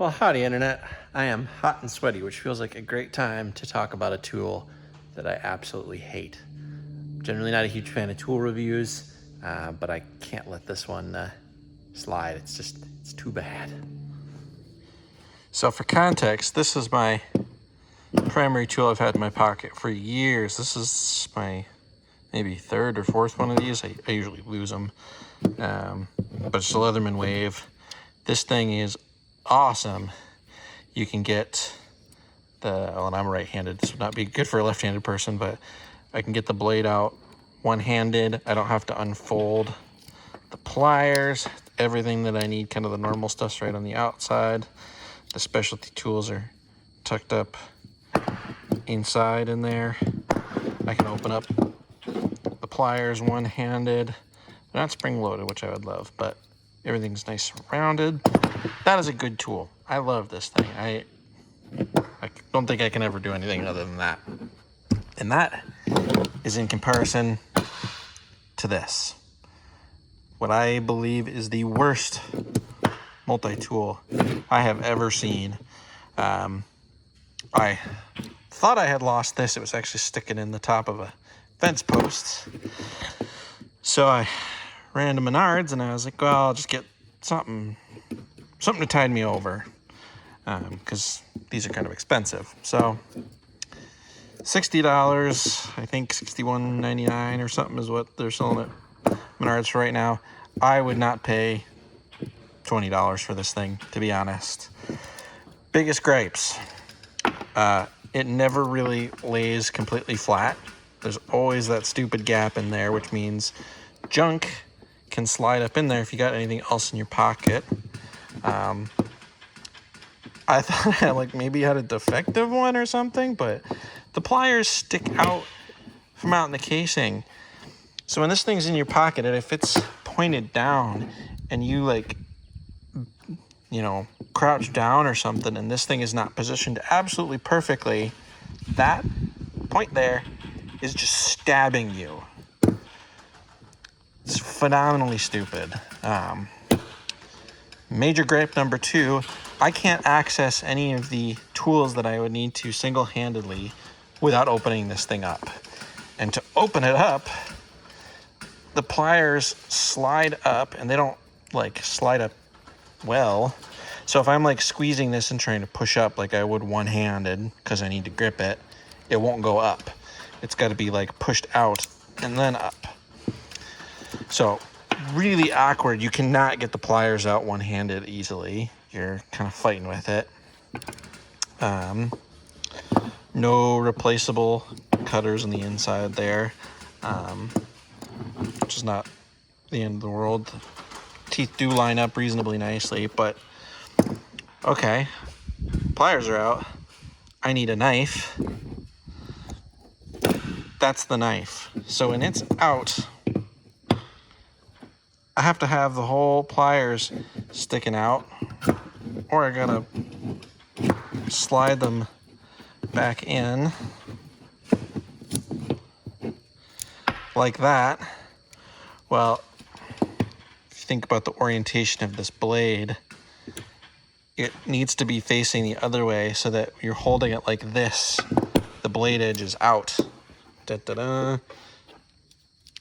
Well, howdy, Internet. I am hot and sweaty, which feels like a great time to talk about a tool that I absolutely hate. Generally not a huge fan of tool reviews, but I can't let this one slide. It's too bad. So for context, this is my primary tool I've had in my pocket for years. This is my maybe third or fourth one of these. I usually lose them, but it's a Leatherman Wave. This thing is awesome. You can get and I'm right-handed. This would not be good for a left-handed person, but I can get the blade out one-handed. I don't have to unfold the pliers. Everything that I need, kind of the normal stuff's right on the outside. The specialty tools are tucked up inside in there. I can open up the pliers one-handed. They're not spring-loaded, which I would love, but everything's nice and rounded. That is a good tool. I love this thing. I don't think I can ever do anything other than that. And that is in comparison to this. What I believe is the worst multi-tool I have ever seen. I thought I had lost this. It was actually sticking in the top of a fence post. So I ran to Menards and I was like, well, I'll just get something to tide me over, because these are kind of expensive. So $60, I think $61.99 or something is what they're selling at Menards for right now. I would not pay $20 for this thing, to be honest. Biggest gripes. It never really lays completely flat. There's always that stupid gap in there, which means junk can slide up in there if you got anything else in your pocket. I thought I maybe had a defective one or something, but the pliers stick out from out in the casing. So when this thing's in your pocket, and if it's pointed down and you crouch down or something, and this thing is not positioned absolutely perfectly, that point there is just stabbing you. It's phenomenally stupid. Major gripe number 2, I can't access any of the tools that I would need to single-handedly without opening this thing up. And to open it up, the pliers slide up, and they don't slide up well. So if I'm squeezing this and trying to push up like I would one-handed because I need to grip it, it won't go up. It's got to be pushed out and then up. So really awkward. You cannot get the pliers out one-handed easily. You're kind of fighting with it. No replaceable cutters on the inside there, which is not the end of the world. Teeth do line up reasonably nicely, but okay. Pliers are out. I need a knife. That's the knife. So when it's out, I have to have the whole pliers sticking out, or I gotta slide them back in like that. Well, if you think about the orientation of this blade, it needs to be facing the other way so that you're holding it like this. The blade edge is out. Da-da-da.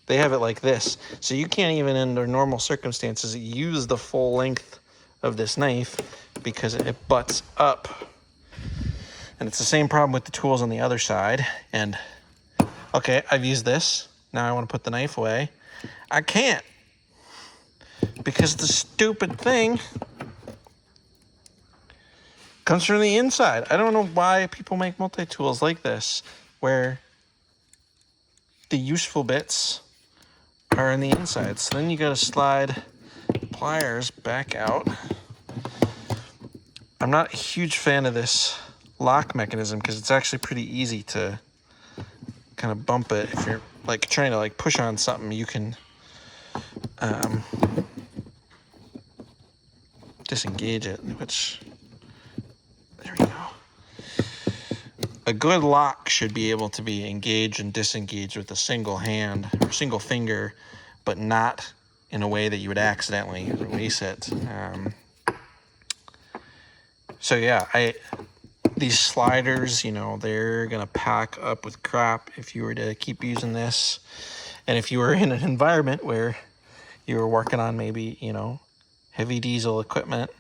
They have it like this. So you can't even, under normal circumstances, use the full length of this knife because it butts up. And it's the same problem with the tools on the other side. And, okay, I've used this. Now I want to put the knife away. I can't. Because the stupid thing comes from the inside. I don't know why people make multi-tools like this, where the useful bits are in the inside. So then you got to slide pliers back out. I'm not a huge fan of this lock mechanism because it's actually pretty easy to kind of bump it. If you're trying to push on something, you can disengage it, which, there we go. A good lock should be able to be engaged and disengaged with a single hand or single finger, but not in a way that you would accidentally release it. So yeah, these sliders, you know, they're gonna pack up with crap if you were to keep using this. And if you were in an environment where you were working on maybe, you know, heavy diesel equipment,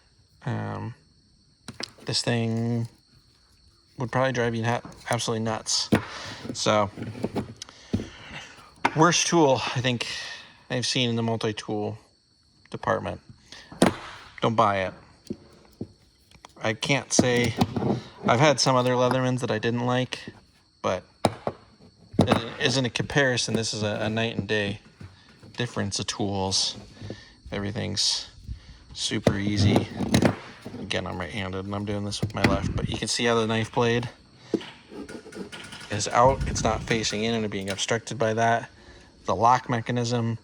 this thing would probably drive you absolutely nuts. So, worst tool I think I've seen in the multi-tool department. Don't buy it. I can't say, I've had some other Leathermans that I didn't like, but it isn't a comparison. This is a night and day difference of tools. Everything's super easy. Again, I'm right-handed and I'm doing this with my left, but you can see how the knife blade is out. It's not facing in and being obstructed by that. The lock mechanism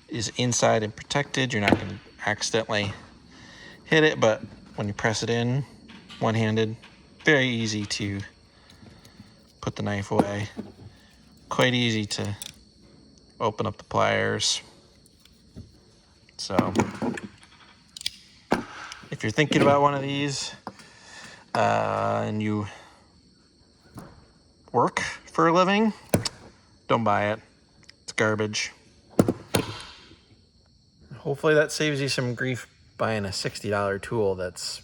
is inside and protected. You're not going to accidentally hit it, but when you press it in one-handed, very easy to put the knife away. Quite easy to open up the pliers. So if you're thinking about one of these and you work for a living, don't buy it. It's garbage. Hopefully that saves you some grief buying a $60 tool that's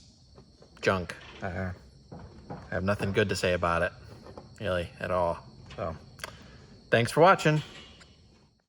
junk. I have nothing good to say about it, really, at all. So, thanks for watching.